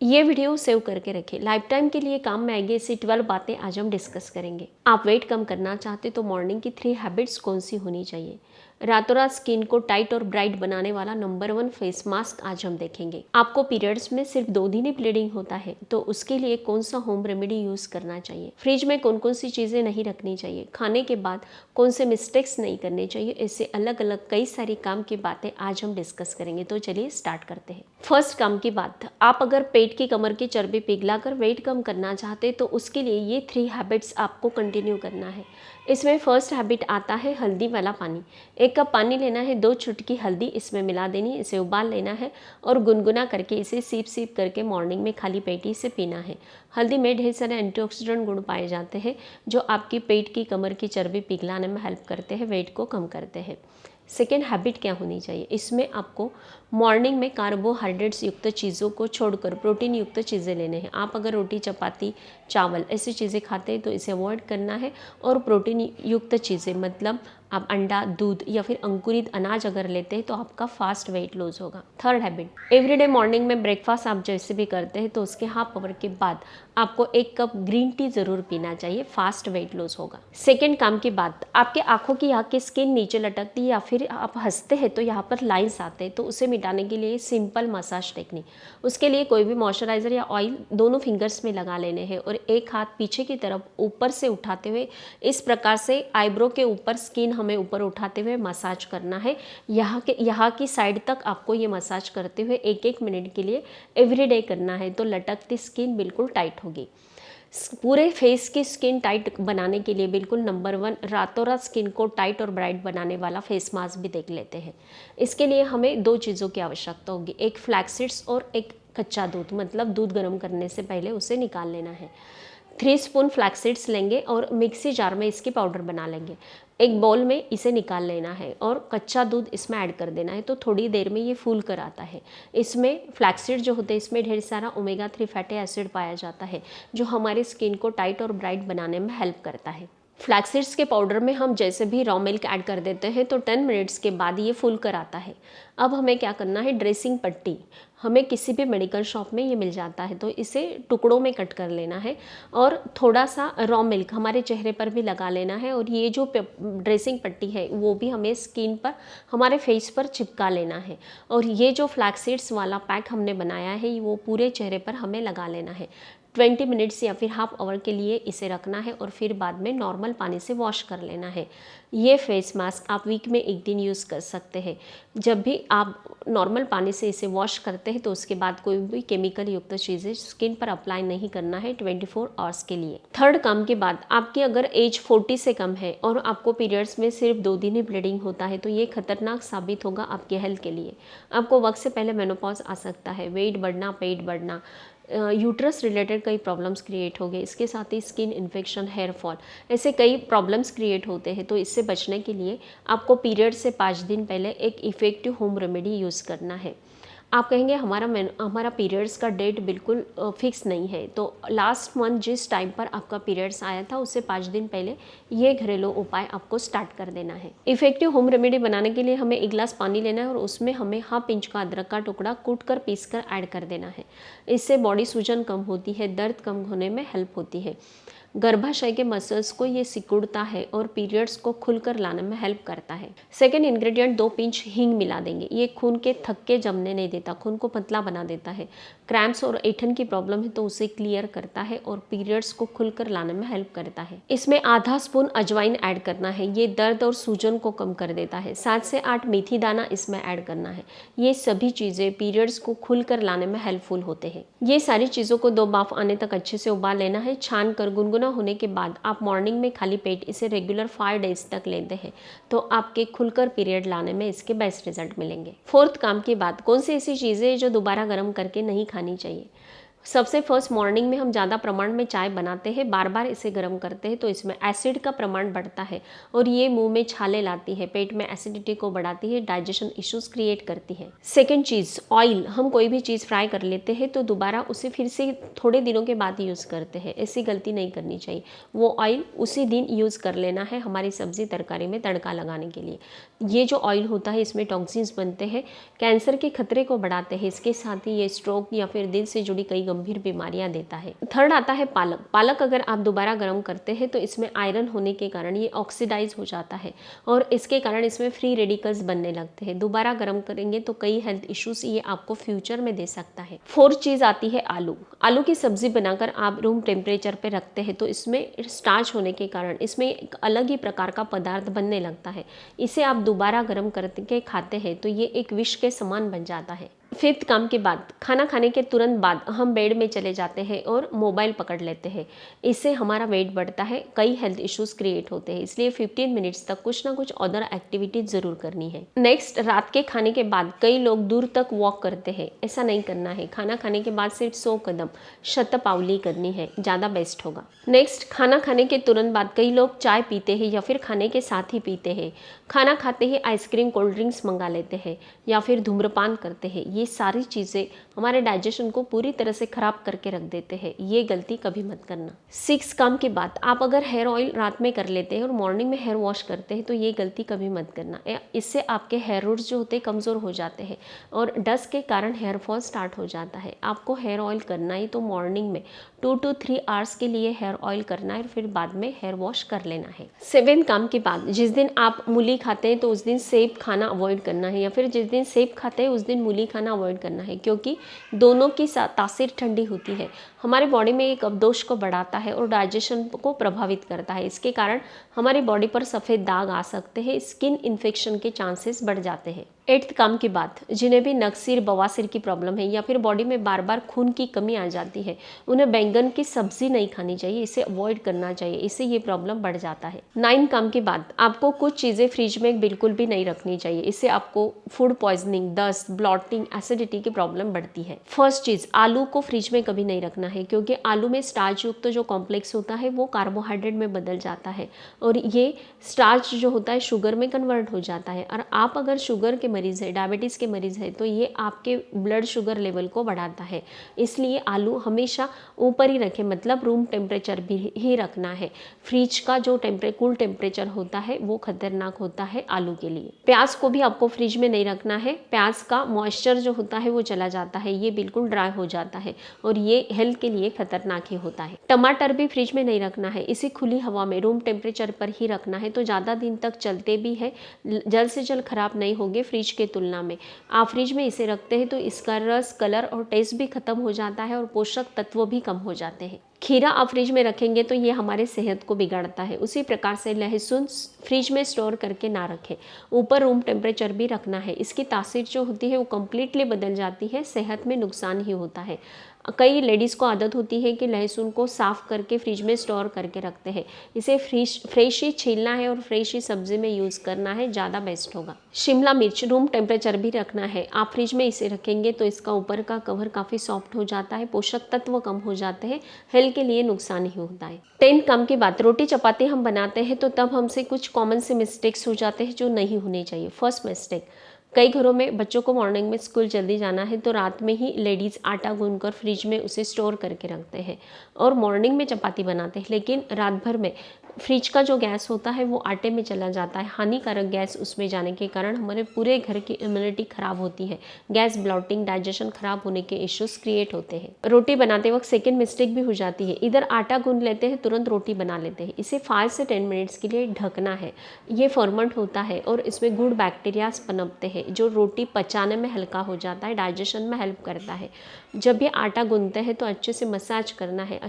ये video save करके रखें, लाइफ टाइम के लिए काम में आएगी। ऐसी 12 बातें आज हम डिस्कस करेंगे। आप वेट कम करना चाहते तो मॉर्निंग की 3 हैबिट्स कौन सी होनी चाहिए। रातों रात स्किन को टाइट और ब्राइट बनाने वाला नंबर 1 फेस मास्क आज हम देखेंगे। आपको पीरियड्स में सिर्फ 2 दिन ही ब्लीडिंग होता है तो उसके लिए कौन सा होम रेमेडी यूज करना चाहिए। फ्रिज में कौन कौन सी चीजें नहीं रखनी चाहिए, खाने के बाद कौन से मिस्टेक्स नहीं करने चाहिए। ऐसे अलग अलग कई सारी काम की बातें आज हम डिस्कस करेंगे। तो चलिए स्टार्ट करते हैं। फर्स्ट काम की बात, आप अगर पेट की कमर की चर्बी पिघलाकर वेट कम करना चाहते तो उसके लिए ये 3 हैबिट्स आपको कंटिन्यू करना है। इसमें फर्स्ट हैबिट आता है हल्दी वाला पानी। 1 कप पानी लेना है, 2 चुटकी हल्दी इसमें मिला देनी, इसे उबाल लेना है और गुनगुना करके इसे सीप सीप करके मॉर्निंग में खाली पेट ही से पीना है। हल्दी में ढेर सारे एंटीऑक्सीडेंट गुण पाए जाते हैं जो आपकी पेट की कमर की चर्बी पिघलाने में हेल्प करते हैं, वेट को कम करते हैं। सेकेंड हैबिट क्या होनी चाहिए, इसमें आपको मॉर्निंग में कार्बोहाइड्रेट्स युक्त चीज़ों को छोड़कर प्रोटीन युक्त चीज़ें लेने हैं। आप अगर रोटी चपाती चावल ऐसी चीज़ें खाते हैं तो इसे अवॉइड करना है और प्रोटीन युक्त चीज़ें मतलब आप अंडा, दूध या फिर अंकुरित अनाज अगर लेते हैं तो आपका फास्ट वेट लॉस होगा। थर्ड हैबिट, एवरीडे मॉर्निंग में ब्रेकफास्ट आप जैसे भी करते हैं तो उसके हाफ आवर के बाद आपको 1 कप ग्रीन टी ज़रूर पीना चाहिए, फास्ट वेट लॉस होगा। सेकेंड काम की बात, आपके आंखों की यहाँ की स्किन नीचे लटकती है या फिर आप हंसते हैं तो यहाँ पर लाइंस आते हैं तो उसे मिटाने के लिए सिंपल मसाज टेक्निक। उसके लिए कोई भी मॉइस्चराइजर या ऑयल दोनों फिंगर्स में लगा लेने हैं और एक हाथ पीछे की तरफ ऊपर से उठाते हुए इस प्रकार से आईब्रो के ऊपर स्किन हमें ऊपर उठाते हुए मसाज करना है। यहाँ की साइड तक आपको ये मसाज करते हुए 1-1 मिनट के लिए एवरीडे करना है तो लटकती स्किन बिल्कुल टाइट होगी। पूरे फेस की स्किन टाइट बनाने के लिए बिल्कुल नंबर 1 रातों रात स्किन को टाइट और ब्राइट बनाने वाला फेस मास्क भी देख लेते हैं। इसके लिए हमें 2 चीज़ों की आवश्यकता होगी, एक फ्लैक्स सीड्स और एक कच्चा दूध, मतलब दूध गर्म करने से पहले उसे निकाल लेना है। 3 स्पून फ्लैक्स सीड्स लेंगे और मिक्सी जार में इसकी पाउडर बना लेंगे। एक बाउल में इसे निकाल लेना है और कच्चा दूध इसमें ऐड कर देना है तो थोड़ी देर में ये फूल कर आता है। इसमें फ्लैक्सीड जो होते हैं इसमें ढेर सारा ओमेगा 3 फैटी एसिड पाया जाता है जो हमारी स्किन को टाइट और ब्राइट बनाने में हेल्प करता है। फ्लैक्सीड्स के पाउडर में हम जैसे भी रॉ मिल्क ऐड कर देते हैं तो 10 मिनट्स के बाद ये फूल कर आता है। अब हमें क्या करना है, ड्रेसिंग पट्टी हमें किसी भी मेडिकल शॉप में ये मिल जाता है तो इसे टुकड़ों में कट कर लेना है और थोड़ा सा रॉ मिल्क हमारे चेहरे पर भी लगा लेना है और ये जो ड्रेसिंग पट्टी है वो भी हमें स्किन पर हमारे फेस पर चिपका लेना है और ये जो फ्लैक्स सीड्स वाला पैक हमने बनाया है वो पूरे चेहरे पर हमें लगा लेना है। 20 मिनट्स या फिर हाफ आवर के लिए इसे रखना है और फिर बाद में नॉर्मल पानी से वॉश कर लेना है। ये फेस मास्क आप वीक में 1 दिन यूज़ कर सकते हैं। जब भी आप नॉर्मल पानी से इसे वॉश करते हैं तो उसके बाद कोई भी केमिकल युक्त चीज़ें स्किन पर अप्लाई नहीं करना है 24 आवर्स के लिए। थर्ड काम के बाद, आपकी अगर एज 40 से कम है और आपको पीरियड्स में सिर्फ 2 दिन ही ब्लीडिंग होता है तो ये खतरनाक साबित होगा आपके हेल्थ के लिए। आपको वक्त से पहले मेनोपॉज आ सकता है, वेट बढ़ना, पेट बढ़ना, यूट्रस रिलेटेड कई प्रॉब्लम्स क्रिएट हो गए, इसके साथ ही स्किन इन्फेक्शन, हेयर फॉल, ऐसे कई प्रॉब्लम्स क्रिएट होते हैं। तो इससे बचने के लिए आपको पीरियड से 5 दिन पहले एक इफ़ेक्टिव होम रेमेडी यूज़ करना है। आप कहेंगे हमारा पीरियड्स का डेट बिल्कुल फिक्स नहीं है तो लास्ट मंथ जिस टाइम पर आपका पीरियड्स आया था उससे 5 दिन पहले ये घरेलू उपाय आपको स्टार्ट कर देना है। इफेक्टिव होम रेमेडी बनाने के लिए हमें 1 गिलास पानी लेना है और उसमें हमें हाफ इंच का अदरक का टुकड़ा कूट कर पीस कर ऐड कर देना है। इससे बॉडी सूजन कम होती है, दर्द कम होने में हेल्प होती है, गर्भाशय के मसल्स को ये सिकुड़ता है और पीरियड्स को खुलकर लाने में हेल्प करता है। सेकेंड इंग्रेडिएंट, 2 पिंच हींग मिला देंगे। ये खून के थक्के जमने नहीं देता, खून को पतला बना देता है। क्रैम्प्स और ऐंठन की प्रॉब्लम है तो उसे क्लियर करता है और पीरियड्स को खुलकर लाने में हेल्प करता है। इसमें आधा स्पून अजवाइन ऐड करना है, ये दर्द और सूजन को कम कर देता है। 7 से 8 मेथी दाना इसमें ऐड करना है। ये सभी चीज़ें पीरियड्स को खुलकर लाने में हेल्पफुल होते हैं। ये सारी चीज़ों को 2 बाफ आने तक अच्छे से उबाल लेना है। छान कर गुनगुना होने के बाद आप मॉर्निंग में खाली पेट इसे रेगुलर 5 डेज तक लेते हैं तो आपके खुलकर पीरियड लाने में इसके बेस्ट रिजल्ट मिलेंगे। फोर्थ काम की बात, कौन सी ऐसी चीज़ें जो दोबारा गर्म करके नहीं खानी चाहिए। सबसे फर्स्ट मॉर्निंग में हम ज़्यादा प्रमाण में चाय बनाते हैं, बार बार इसे गर्म करते हैं तो इसमें एसिड का प्रमाण बढ़ता है और ये मुंह में छाले लाती है, पेट में एसिडिटी को बढ़ाती है, डाइजेशन इश्यूज क्रिएट करती है। सेकेंड चीज़, ऑयल। हम कोई भी चीज़ फ्राई कर लेते हैं तो दोबारा उसे फिर से थोड़े दिनों के बाद यूज़ करते हैं, ऐसी गलती नहीं करनी चाहिए। वो ऑयल उसी दिन यूज़ कर लेना है हमारी सब्जी तरकारी में तड़का लगाने के लिए। ये जो ऑयल होता है इसमें टॉक्सिन्स बनते हैं, कैंसर के खतरे को बढ़ाते हैं, इसके साथ ही ये स्ट्रोक या फिर दिल से जुड़ी कई गंभीर बीमारियां देता है। थर्ड आता है पालक। पालक अगर आप दोबारा गर्म करते हैं तो इसमें आयरन होने के कारण ये ऑक्सीडाइज हो जाता है और इसके कारण इसमें फ्री रेडिकल्स बनने लगते हैं। दोबारा गर्म करेंगे तो कई हेल्थ इश्यूज ये आपको फ्यूचर में दे सकता है। फोर्थ चीज़ आती है आलू। आलू की सब्जी बनाकर आप रूम टेम्परेचर पे रखते हैं तो इसमें स्टार्च होने के कारण इसमें एक अलग ही प्रकार का पदार्थ बनने लगता है। इसे आप दोबारा गर्म करके खाते हैं तो ये एक विष के समान बन जाता है। फिफ्थ काम के बाद, खाना खाने के तुरंत बाद हम बेड में चले जाते हैं और मोबाइल पकड़ लेते हैं। इससे हमारा वेट बढ़ता है, कई हेल्थ इश्यूज क्रिएट होते हैं, इसलिए 15 मिनट्स तक कुछ ना कुछ अदर एक्टिविटी ज़रूर करनी है। नेक्स्ट, रात के खाने के बाद कई लोग दूर तक वॉक करते हैं, ऐसा नहीं करना है। खाना खाने के बाद सिर्फ 100 कदम शतपावली करनी है, ज़्यादा बेस्ट होगा। नेक्स्ट, खाना खाने के तुरंत बाद कई लोग चाय पीते हैं या फिर खाने के साथ ही पीते हैं। खाना खाते ही आइसक्रीम, कोल्ड ड्रिंक्स मंगा लेते हैं या फिर धूम्रपान करते हैं। ये सारी चीज़ें हमारे डाइजेशन को पूरी तरह से ख़राब करके रख देते हैं, ये गलती कभी मत करना। 6 काम की बात, आप अगर हेयर ऑयल रात में कर लेते हैं और मॉर्निंग में हेयर वॉश करते हैं तो ये गलती कभी मत करना। इससे आपके हेयर रूट्स जो होते हैं कमज़ोर हो जाते हैं और डस्ट के कारण हेयर फॉल स्टार्ट हो जाता है। आपको हेयर ऑयल करना ही तो मॉर्निंग में 2 to 3 आवर्स के लिए हेयर ऑयल करना है और फिर बाद में हेयर वॉश कर लेना है। 7 काम की बात, जिस दिन आप मूली खाते हैं तो उस दिन सेब खाना अवॉइड करना है या फिर जिस दिन सेब खाते हैं उस दिन मूली खाना अवॉइड करना है, क्योंकि दोनों की तासीर ठंडी होती है, हमारे बॉडी में एक अपदोष को बढ़ाता है और डाइजेशन को प्रभावित करता है। इसके कारण हमारी बॉडी पर सफ़ेद दाग आ सकते हैं, स्किन इन्फेक्शन के चांसेस बढ़ जाते हैं। 8th काम की बात, जिन्हें भी नक्सीर, बवासीर की प्रॉब्लम है या फिर बॉडी में बार बार खून की कमी आ जाती है, उन्हें बैंगन की सब्जी नहीं खानी चाहिए, इसे अवॉइड करना चाहिए, इससे ये प्रॉब्लम बढ़ जाता है। 9 काम की बात, आपको कुछ चीज़ें फ्रिज में बिल्कुल भी नहीं रखनी चाहिए, इससे आपको फूड पॉइजनिंग, दस्त, ब्लॉटिंग, एसिडिटी की प्रॉब्लम बढ़ती है। फर्स्ट चीज़, आलू को फ्रिज में कभी नहीं रखना है, क्योंकि आलू में स्टार्च युक्त जो कॉम्प्लेक्स होता है वो कार्बोहाइड्रेट में बदल जाता है और ये स्टार्च जो होता है शुगर में कन्वर्ट हो जाता है। और आप अगर शुगर के मरीज़ है, डायबिटीज़ के मरीज़ है, तो ये आपके ब्लड शुगर लेवल को बढ़ाता है। इसलिए आलू हमेशा ऊपर ही रखें, मतलब रूम टेम्परेचर भी ही रखना है। फ्रिज का जो कूल टेम्परेचर होता है वो खतरनाक होता है आलू के लिए। प्याज को भी आपको फ्रिज में नहीं रखना है, प्याज का मॉइस्चर जो होता है वो चला जाता है, ये बिल्कुल ड्राई हो जाता है और ये हेल्थ के लिए खतरनाक ही होता है। टमाटर भी फ्रिज में नहीं रखना है, इसे खुली हवा में रूम टेम्परेचर पर ही रखना है, तो ज़्यादा दिन तक चलते भी है, जल्द से जल्द खराब नहीं होंगे फ्रिज के तुलना में। आप फ्रिज में इसे रखते हैं तो इसका रस, कलर और टेस्ट भी खत्म हो जाता है और पोषक तत्व भी कम हो जाते हैं। खीरा आप फ्रिज में रखेंगे तो ये हमारे सेहत को बिगाड़ता है। उसी प्रकार से लहसुन फ्रिज में स्टोर करके ना रखें, ऊपर रूम टेम्परेचर भी रखना है, इसकी तासीर जो होती है वो कम्प्लीटली बदल जाती है, सेहत में नुकसान ही होता है। कई लेडीज़ को आदत होती है कि लहसुन को साफ़ करके फ्रिज में स्टोर करके रखते हैं, इसे फ्रेश ही छीलना है और फ्रेश ही सब्जी में यूज़ करना है, ज़्यादा बेस्ट होगा। शिमला मिर्च रूम टेम्परेचर भी रखना है, आप फ्रिज में इसे रखेंगे तो इसका ऊपर का कवर काफ़ी सॉफ्ट हो जाता है, पोषक तत्व कम हो जाते हैं, हेल्थ के लिए नुकसान ही होता है। 10 काम की बात, रोटी चपाती हम बनाते हैं तो तब हमसे कुछ कॉमन से मिस्टेक्स हो जाते हैं जो नहीं होने चाहिए। फर्स्ट मिस्टेक, कई घरों में बच्चों को मॉर्निंग में स्कूल जल्दी जाना है तो रात में ही लेडीज़ आटा गूंथकर फ्रिज में उसे स्टोर करके रखते हैं और मॉर्निंग में चपाती बनाते हैं, लेकिन रात भर में फ्रिज का जो गैस होता है वो आटे में चला जाता है, हानिकारक गैस उसमें जाने के कारण हमारे पूरे घर की इम्यूनिटी खराब होती है, गैस, ब्लॉटिंग, डाइजेशन खराब होने के इश्यूज क्रिएट होते हैं। रोटी बनाते वक्त सेकेंड मिस्टेक भी हो जाती है, इधर आटा गूंथ लेते हैं, तुरंत रोटी बना लेते हैं, इसे 5 से 10 मिनट्स के लिए ढकना है। ये फर्मेंट होता है और इसमें गुड बैक्टीरियाज पनपते हैं जो रोटी पचाने में हल्का हो जाता है, डाइजेशन में हेल्प करता है। जब ये आटा गूंथते हैं तो अच्छे से मसाज करना है,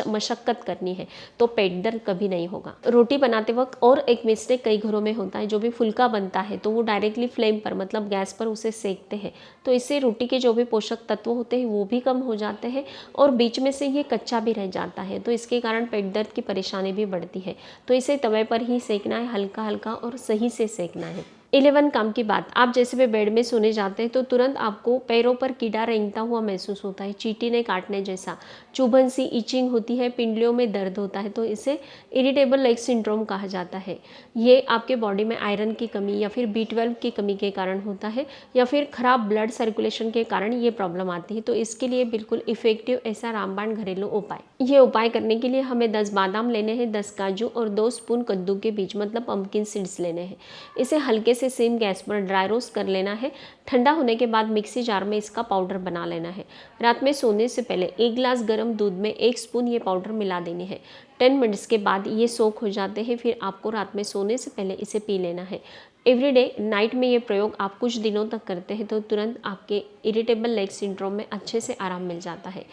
मशक्कत करनी है, तो पेट दर्द कभी नहीं होगा। रोटी बनाते वक्त और एक मिस्टेक कई घरों में होता है, जो भी फुल्का बनता है तो वो डायरेक्टली फ्लेम पर, मतलब गैस पर उसे सेकते हैं, तो इससे रोटी के जो भी पोषक तत्व होते हैं वो भी कम हो जाते हैं और बीच में से ये कच्चा भी रह जाता है, तो इसके कारण पेट दर्द की परेशानी भी बढ़ती है। तो इसे तवे पर ही सेकना है, हल्का हल्का और सही से सेकना है। 11 काम की बात, आप जैसे भी बेड में सोने जाते हैं तो तुरंत आपको पैरों पर कीड़ा रेंगता हुआ महसूस होता है, चींटी ने काटने जैसा, चुभन सी इचिंग होती है, पिंडलियों में दर्द होता है, तो इसे इरिटेबल लेग सिंड्रोम कहा जाता है। ये आपके बॉडी में आयरन की कमी या फिर B12 की कमी के कारण होता है, या फिर खराब ब्लड सर्कुलेशन के कारण ये प्रॉब्लम आती है। तो इसके लिए बिल्कुल इफेक्टिव ऐसा रामबाण घरेलू उपाय। ये उपाय करने के लिए हमें 10 बादाम लेने हैं, 10 काजू और 2 स्पून कद्दू के बीज मतलब पम्पकिन सीड्स लेने हैं। इसे हल्के से सेम गैस पर ड्राई रोस्ट कर लेना है। ठंडा होने के बाद मिक्सी जार में इसका पाउडर बना लेना है। रात में सोने से पहले 1 गिलास गर्म दूध में 1 स्पून ये पाउडर मिला देनी है। 10 मिनट्स के बाद ये सोख हो जाते हैं, फिर आपको रात में सोने से पहले इसे पी लेना है। एवरीडे नाइट में ये प्रयोग आप कुछ दिनों तक करते हैं तो तुरंत आपके इरिटेबल लेग सिंड्रोम में अच्छे से आराम मिल जाता है।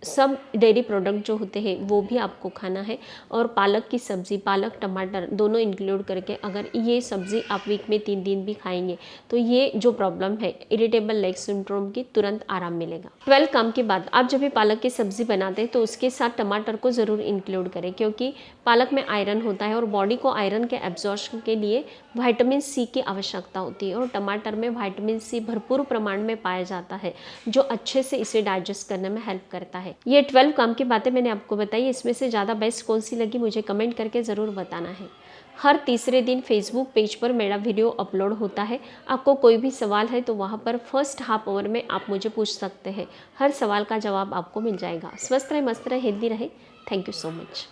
सब डेयरी प्रोडक्ट जो होते हैं वो भी आपको खाना है, और पालक की सब्ज़ी, पालक टमाटर दोनों इंक्लूड करके अगर ये सब्ज़ी आप वीक में 3 दिन भी खाएंगे तो ये जो प्रॉब्लम है इरिटेबल लेग सिंड्रोम की तुरंत आराम मिलेगा। 12 काम के बाद आप जब भी पालक की सब्ज़ी बनाते हैं तो उसके साथ टमाटर को ज़रूर इंक्लूड करें, क्योंकि पालक में आयरन होता है और बॉडी को आयरन के एब्जॉर्प्शन के लिए विटामिन सी की आवश्यकता होती है, और टमाटर में विटामिन सी भरपूर प्रमाण में पाया जाता है जो अच्छे से इसे डाइजेस्ट करने में हेल्प करता है। ये 12 काम की बातें मैंने आपको बताई, इसमें से ज़्यादा बेस्ट कौन सी लगी मुझे कमेंट करके ज़रूर बताना है। हर तीसरे दिन फेसबुक पेज पर मेरा वीडियो अपलोड होता है। आपको कोई भी सवाल है तो वहाँ पर फर्स्ट हाफ आवर में आप मुझे पूछ सकते हैं। हर सवाल का जवाब आपको मिल जाएगा। स्वस्थ रहे, मस्त रहे, हेल्दी रहे। Thank you so much.